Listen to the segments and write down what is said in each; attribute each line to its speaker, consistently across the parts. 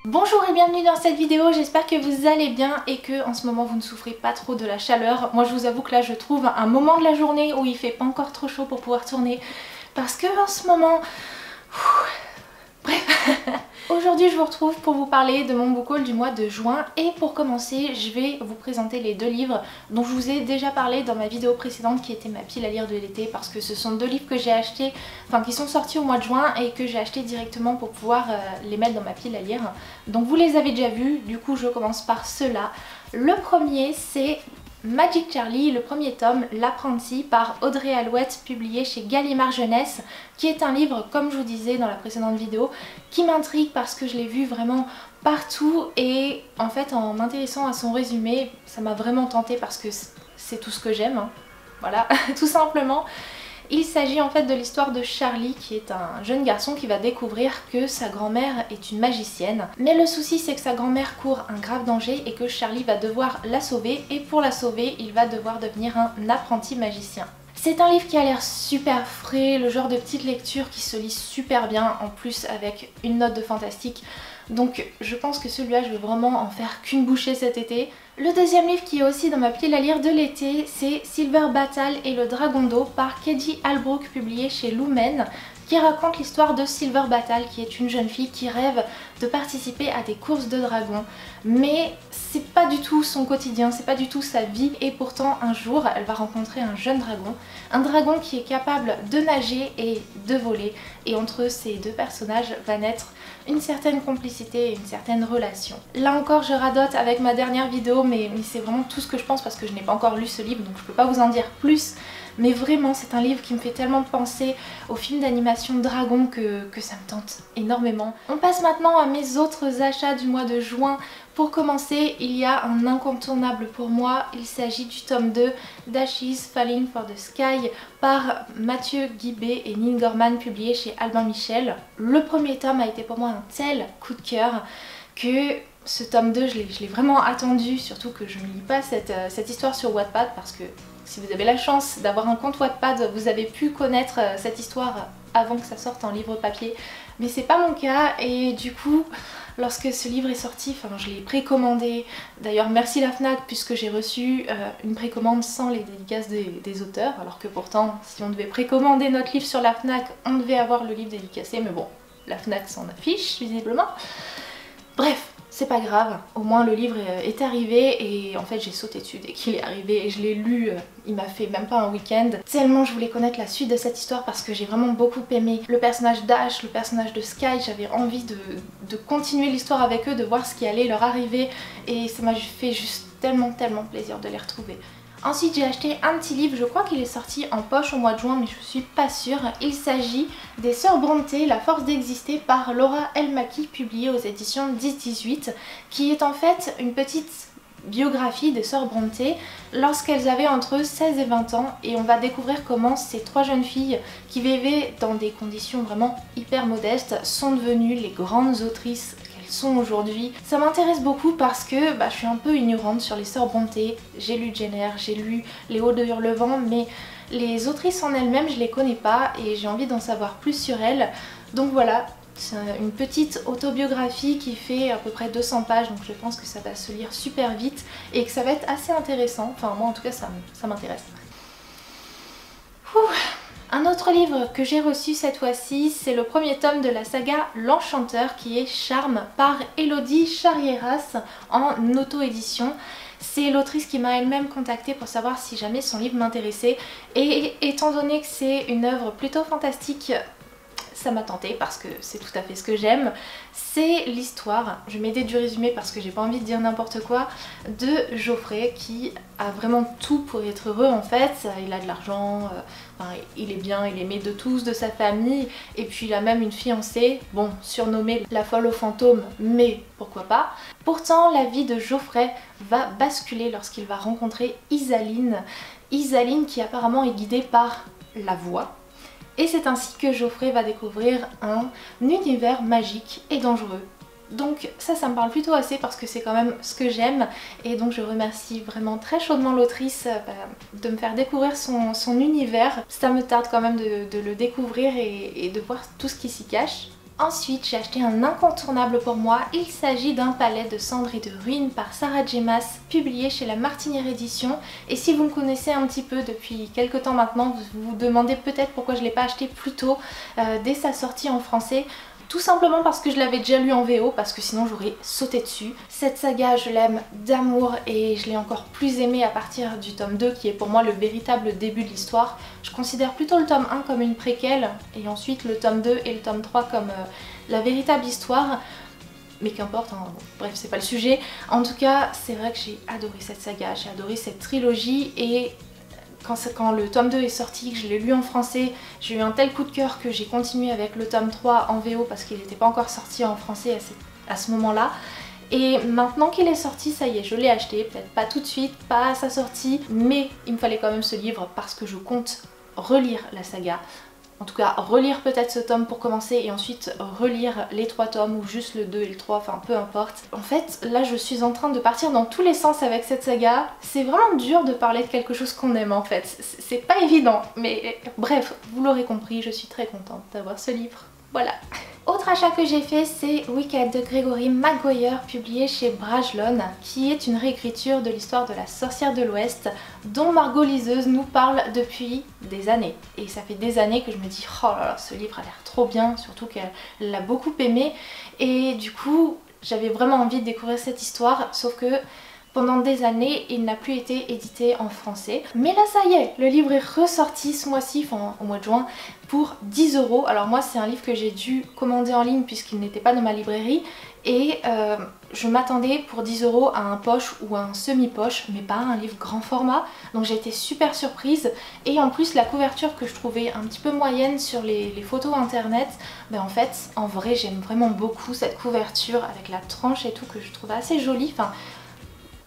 Speaker 1: Bonjour et bienvenue dans cette vidéo, j'espère que vous allez bien et que en ce moment vous ne souffrez pas trop de la chaleur. Moi je vous avoue que là je trouve un moment de la journée où il fait pas encore trop chaud pour pouvoir tourner parce que en ce moment... Bref. Aujourd'hui je vous retrouve pour vous parler de mon book haul du mois de juin et pour commencer je vais vous présenter les deux livres dont je vous ai déjà parlé dans ma vidéo précédente qui était ma pile à lire de l'été, parce que ce sont deux livres que j'ai achetés, enfin qui sont sortis au mois de juin et que j'ai achetés directement pour pouvoir les mettre dans ma pile à lire. Donc vous les avez déjà vus, du coup je commence par ceux-là. Le premier c'est Magic Charlie, le premier tome, L'apprenti, par Audrey Alouette, publié chez Gallimard Jeunesse, qui est un livre, comme je vous disais dans la précédente vidéo, qui m'intrigue parce que je l'ai vu vraiment partout et en fait en m'intéressant à son résumé, ça m'a vraiment tenté parce que c'est tout ce que j'aime, hein. Voilà, tout simplement. Il s'agit en fait de l'histoire de Charlie, qui est un jeune garçon qui va découvrir que sa grand-mère est une magicienne. Mais le souci c'est que sa grand-mère court un grave danger et que Charlie va devoir la sauver, et pour la sauver il va devoir devenir un apprenti magicien. C'est un livre qui a l'air super frais, le genre de petite lecture qui se lit super bien, en plus avec une note de fantastique. Donc je pense que celui-là je vais vraiment en faire qu'une bouchée cet été. Le deuxième livre qui est aussi dans ma pile à lire de l'été, c'est Silver Battle et le Dragon d'eau par Katie Albrook, publié chez Lumen, qui raconte l'histoire de Silver Battle, qui est une jeune fille qui rêve de participer à des courses de dragons. Mais c'est pas du tout son quotidien, c'est pas du tout sa vie, et pourtant un jour elle va rencontrer un jeune dragon. Un dragon qui est capable de nager et de voler, et entre ces deux personnages va naître une certaine complicité et une certaine relation. Là encore je radote avec ma dernière vidéo, mais c'est vraiment tout ce que je pense parce que je n'ai pas encore lu ce livre, donc je peux pas vous en dire plus. Mais vraiment c'est un livre qui me fait tellement penser au film d'animation Dragon que ça me tente énormément. On passe maintenant à mes autres achats du mois de juin. Pour commencer, il y a un incontournable pour moi, il s'agit du tome 2 d'Ashes Falling for the Sky par Mathieu Guibé et Nin Gorman, publié chez Albin Michel. Le premier tome a été pour moi un tel coup de cœur que ce tome 2 je l'ai vraiment attendu, surtout que je ne lis pas cette histoire sur Wattpad, parce que si vous avez la chance d'avoir un compte Wattpad, vous avez pu connaître cette histoire avant que ça sorte en livre papier, mais c'est pas mon cas. Et du coup lorsque ce livre est sorti, je l'ai précommandé. D'ailleurs merci la Fnac, puisque j'ai reçu une précommande sans les dédicaces des auteurs, alors que pourtant si on devait précommander notre livre sur la Fnac, on devait avoir le livre dédicacé, mais bon, la Fnac s'en affiche visiblement. Bref, c'est pas grave, au moins le livre est arrivé et en fait j'ai sauté dessus dès qu'il est arrivé et je l'ai lu, il m'a fait même pas un week-end. Tellement je voulais connaître la suite de cette histoire parce que j'ai vraiment beaucoup aimé le personnage d'Ash, le personnage de Sky. J'avais envie de continuer l'histoire avec eux, de voir ce qui allait leur arriver, et ça m'a fait juste tellement plaisir de les retrouver. Ensuite j'ai acheté un petit livre, je crois qu'il est sorti en poche au mois de juin mais je suis pas sûre. Il s'agit des Sœurs Brontë, La force d'exister par Laura Elmaki, publié aux éditions 10-18, qui est en fait une petite biographie des Sœurs Brontë lorsqu'elles avaient entre 16 et 20 ans, et on va découvrir comment ces trois jeunes filles qui vivaient dans des conditions vraiment hyper modestes sont devenues les grandes autrices sont aujourd'hui. Ça m'intéresse beaucoup parce que je suis un peu ignorante sur les Sœurs Brontë. J'ai lu Jane Eyre, j'ai lu Les Hauts de Hurlevent, mais les autrices en elles-mêmes je les connais pas et j'ai envie d'en savoir plus sur elles. Donc voilà, c'est une petite autobiographie qui fait à peu près 200 pages, donc je pense que ça va se lire super vite et que ça va être assez intéressant. Enfin moi en tout cas ça m'intéresse. Un autre livre que j'ai reçu cette fois-ci, c'est le premier tome de la saga L'Enchanteur, qui est Charme par Elodie Charrieras en auto-édition. C'est l'autrice qui m'a elle-même contactée pour savoir si jamais son livre m'intéressait, et étant donné que c'est une œuvre plutôt fantastique, ça m'a tenté parce que c'est tout à fait ce que j'aime. C'est l'histoire, je vais m'aider du résumé parce que j'ai pas envie de dire n'importe quoi, de Geoffrey qui a vraiment tout pour être heureux en fait. Il a de l'argent, il est bien, il est aimé de tous, de sa famille, et puis il a même une fiancée, bon, surnommée la folle aux fantômes, mais pourquoi pas. Pourtant la vie de Geoffrey va basculer lorsqu'il va rencontrer Isaline. Isaline qui apparemment est guidée par la voix. Et c'est ainsi que Geoffrey va découvrir un univers magique et dangereux. Donc ça me parle plutôt assez parce que c'est quand même ce que j'aime, et donc je remercie vraiment très chaudement l'autrice de me faire découvrir son univers. Ça me tarde quand même de le découvrir et de voir tout ce qui s'y cache. Ensuite, j'ai acheté un incontournable pour moi. Il s'agit d'un palais de cendres et de ruines par Sarah J. Maas, publié chez la Martinière Édition. Et si vous me connaissez un petit peu depuis quelques temps maintenant, vous vous demandez peut-être pourquoi je ne l'ai pas acheté plus tôt, dès sa sortie en français. Tout simplement parce que je l'avais déjà lu en VO, parce que sinon j'aurais sauté dessus. Cette saga, je l'aime d'amour et je l'ai encore plus aimée à partir du tome 2 qui est pour moi le véritable début de l'histoire. Je considère plutôt le tome 1 comme une préquelle et ensuite le tome 2 et le tome 3 comme la véritable histoire. Mais qu'importe, hein, bref, c'est pas le sujet. En tout cas, c'est vrai que j'ai adoré cette saga, j'ai adoré cette trilogie et quand le tome 2 est sorti, que je l'ai lu en français, j'ai eu un tel coup de cœur que j'ai continué avec le tome 3 en VO parce qu'il n'était pas encore sorti en français à ce moment-là. Et maintenant qu'il est sorti, ça y est, je l'ai acheté, peut-être pas tout de suite, pas à sa sortie, mais il me fallait quand même ce livre parce que je compte relire la saga. En tout cas, relire peut-être ce tome pour commencer et ensuite relire les 3 tomes ou juste le 2 et le 3, enfin peu importe. En fait, là je suis en train de partir dans tous les sens avec cette saga. C'est vraiment dur de parler de quelque chose qu'on aime en fait. C'est pas évident, mais bref, vous l'aurez compris, je suis très contente d'avoir ce livre. Voilà. Autre achat que j'ai fait, c'est Wicked de Gregory Maguire, publié chez Brajlon, qui est une réécriture de l'histoire de la sorcière de l'Ouest, dont Margot Liseuse nous parle depuis des années. Et ça fait des années que je me dis, oh là là, ce livre a l'air trop bien, surtout qu'elle l'a beaucoup aimé. Et du coup, j'avais vraiment envie de découvrir cette histoire, sauf que pendant des années, il n'a plus été édité en français. Mais là, ça y est, le livre est ressorti ce mois-ci, enfin au mois de juin, pour 10 €. Alors moi, c'est un livre que j'ai dû commander en ligne puisqu'il n'était pas dans ma librairie. Et je m'attendais pour 10 € à un poche ou un semi-poche, mais pas un livre grand format. Donc j'ai été super surprise. Et en plus, la couverture que je trouvais un petit peu moyenne sur les photos internet, ben en fait, en vrai, j'aime vraiment beaucoup cette couverture avec la tranche et tout que je trouve assez jolie. Enfin,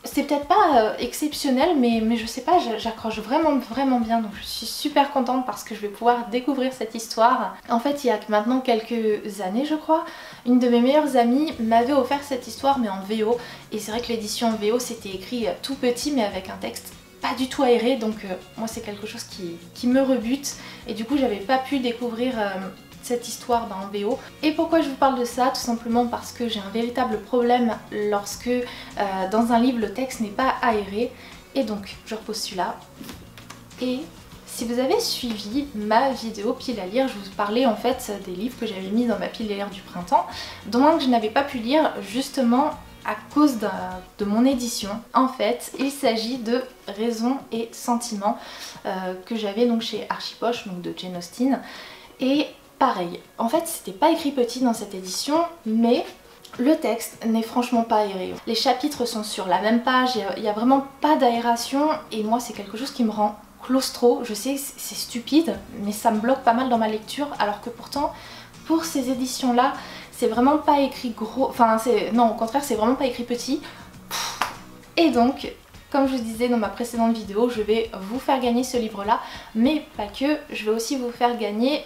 Speaker 1: c'est peut-être pas exceptionnel, mais je sais pas, j'accroche vraiment bien, donc je suis super contente parce que je vais pouvoir découvrir cette histoire. En fait, il y a maintenant quelques années, je crois, une de mes meilleures amies m'avait offert cette histoire mais en VO, et c'est vrai que l'édition en VO c'était écrit tout petit mais avec un texte pas du tout aéré, donc moi c'est quelque chose qui me rebute, et du coup j'avais pas pu découvrir cette histoire en VO. Et pourquoi je vous parle de ça? Tout simplement parce que j'ai un véritable problème lorsque dans un livre le texte n'est pas aéré, et donc je repose celui-là. Et si vous avez suivi ma vidéo pile à lire, je vous parlais en fait des livres que j'avais mis dans ma pile à lire du printemps, dont un que je n'avais pas pu lire justement à cause de mon édition. En fait, il s'agit de Raison et Sentiment que j'avais donc chez Archipoche, donc de Jane Austen. Et pareil, en fait c'était pas écrit petit dans cette édition, mais le texte n'est franchement pas aéré. Les chapitres sont sur la même page, il n'y a vraiment pas d'aération, et moi c'est quelque chose qui me rend claustro. Je sais, c'est stupide, mais ça me bloque pas mal dans ma lecture, alors que pourtant pour ces éditions là, c'est vraiment pas écrit gros, enfin non, au contraire c'est vraiment pas écrit petit. Et donc, comme je vous disais dans ma précédente vidéo, je vais vous faire gagner ce livre là, mais pas que, je vais aussi vous faire gagner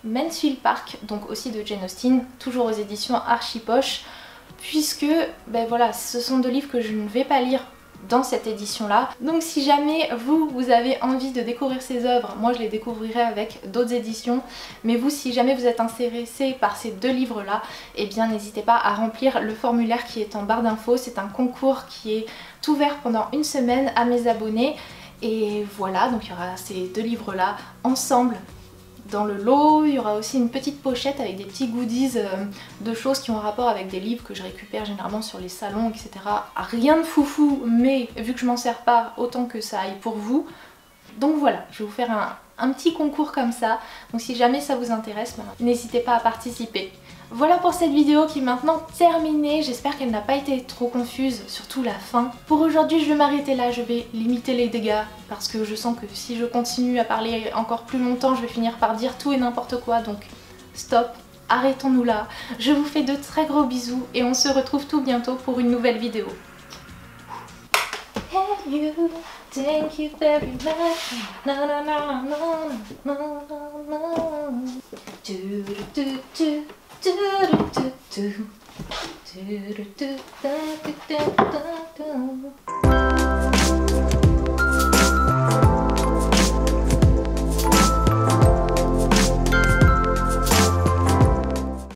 Speaker 1: Mansfield Park, donc aussi de Jane Austen, toujours aux éditions Archipoche, puisque ben voilà, ce sont 2 livres que je ne vais pas lire dans cette édition là. Donc si jamais vous avez envie de découvrir ces œuvres, moi je les découvrirai avec d'autres éditions, mais vous, si jamais vous êtes intéressé par ces 2 livres là, eh bien n'hésitez pas à remplir le formulaire qui est en barre d'infos. C'est un concours qui est ouvert pendant une semaine à mes abonnés, et voilà, donc il y aura ces 2 livres là ensemble dans le lot. Il y aura aussi une petite pochette avec des petits goodies de choses qui ont rapport avec des livres que je récupère généralement sur les salons, etc. Rien de foufou, mais vu que je m'en sers pas, autant que ça aille pour vous. Donc voilà, je vais vous faire un petit concours comme ça. Donc si jamais ça vous intéresse, n'hésitez pas à participer. Voilà pour cette vidéo qui est maintenant terminée. J'espère qu'elle n'a pas été trop confuse, surtout la fin. Pour aujourd'hui, je vais m'arrêter là, je vais limiter les dégâts parce que je sens que si je continue à parler encore plus longtemps, je vais finir par dire tout et n'importe quoi. Donc stop, arrêtons-nous là. Je vous fais de très gros bisous et on se retrouve tout bientôt pour une nouvelle vidéo. Hey you, thank you very much. Na na na na na na na. Do do do do do do do do do do do do do.